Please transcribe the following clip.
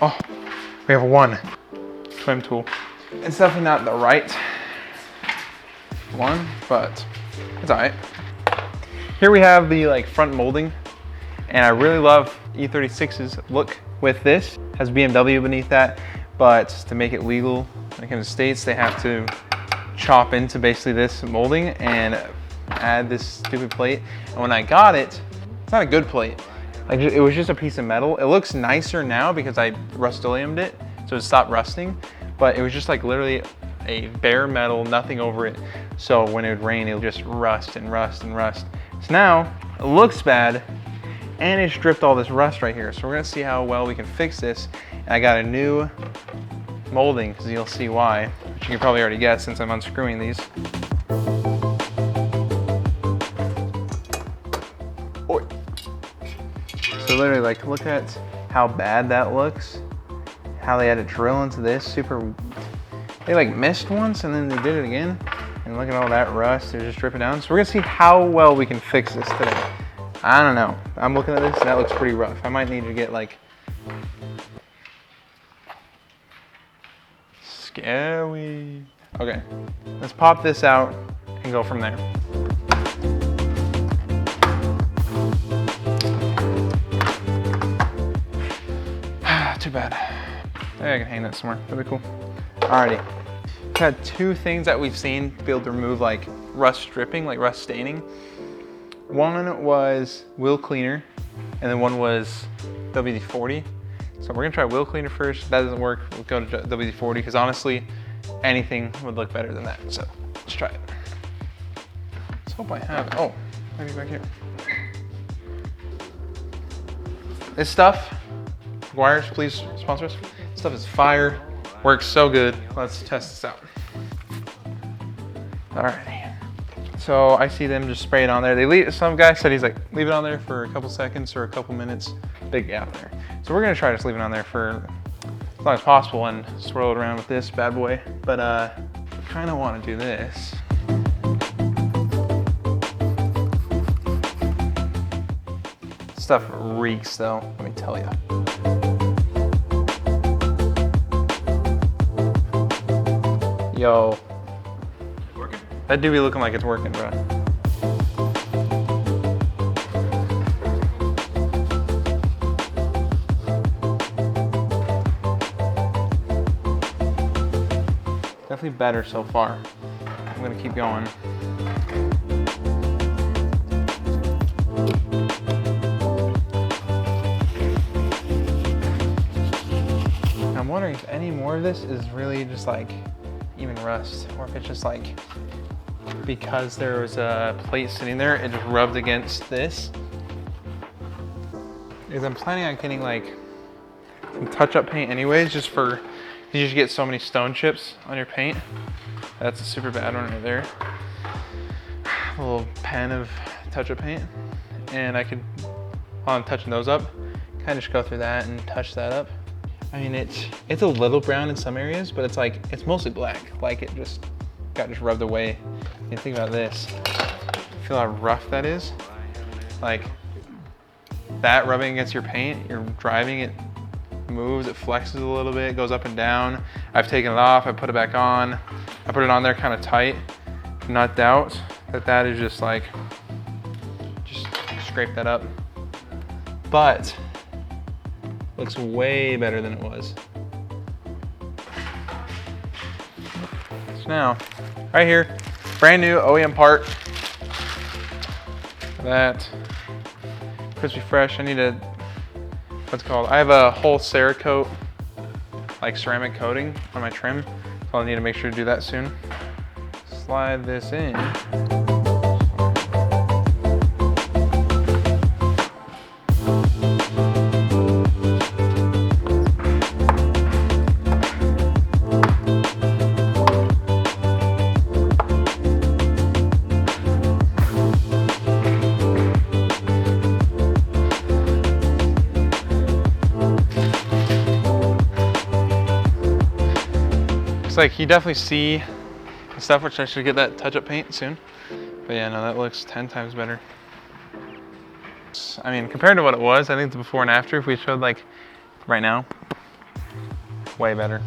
Oh, we have one trim tool. It's definitely not the right one, but it's all right. Here we have the like front molding, and I really love E36's look with this. It has BMW beneath that, but to make it legal when it comes to States, they have to chop into basically this molding and add this stupid plate. And when I got it, it's not a good plate. Like, it was just a piece of metal. It looks nicer now because I Rust-Oleum'd it, so it stopped rusting, but it was just like literally a bare metal, nothing over it. So when it would rain, it would just rust and rust and rust. So now it looks bad and it stripped all this rust right here. So we're gonna see how well we can fix this. And I got a new molding, because you'll see why, which you can probably already guess since I'm unscrewing these. Oy. So literally, like, look at how bad that looks. How they had to drill into this they like missed once and then they did it again. And look at all that rust, they're just dripping down. So we're gonna see how well we can fix this today. I don't know. I'm looking at this and that looks pretty rough. I might need to get like, scary. Okay, let's pop this out and go from there. Too bad. Maybe I can hang that somewhere. That'd be cool. Alrighty. We've had two things that we've seen be able to remove like rust stripping, like rust staining. One was wheel cleaner, and then one was WD-40. So we're gonna try wheel cleaner first. If that doesn't work, we'll go to WD-40, because honestly, anything would look better than that. So let's try it. Let's hope I have it. Oh, maybe back here. This stuff, Guire's, please sponsor us. This stuff is fire, works so good. Let's test this out. Alrighty. So I see them just spray it on there. They leave, some guy said he's like, leave it on there for a couple seconds or a couple minutes. Big gap there. So we're gonna try just leaving it on there for as long as possible and swirl it around with this bad boy. But I kinda wanna do this. Stuff reeks though, let me tell you. Yo. Working? That do be looking like it's working, bro. Definitely better so far. I'm gonna keep going. I'm wondering if any more of this is really just like even rust, or if it's just like because there was a plate sitting there, it just rubbed against this. Because I'm planning on getting like some touch-up paint anyways, just for, you just get so many stone chips on your paint. That's a super bad one right there. A little pen of touch-up paint, and I could, while I'm touching those up, kind of just go through that and touch that up. I mean, it's a little brown in some areas, but it's mostly black. Like it just got rubbed away. And think about this. Feel how rough that is? Like that rubbing against your paint, you're driving it, moves, it flexes a little bit, it goes up and down. I've taken it off, I put it back on. I put it on there kind of tight. Do not doubt that that is just like, just scrape that up. But looks way better than it was. So now, right here, brand new OEM part. That crispy fresh. I need a, what's it called? I have a whole Cerakote, like ceramic coating on my trim. So I'll need to make sure to do that soon. Slide this in. Like you definitely see the stuff, which I should get that touch-up paint soon. But yeah, no, that looks 10 times better. I mean, compared to what it was, I think the before and after, if we showed like right now, way better.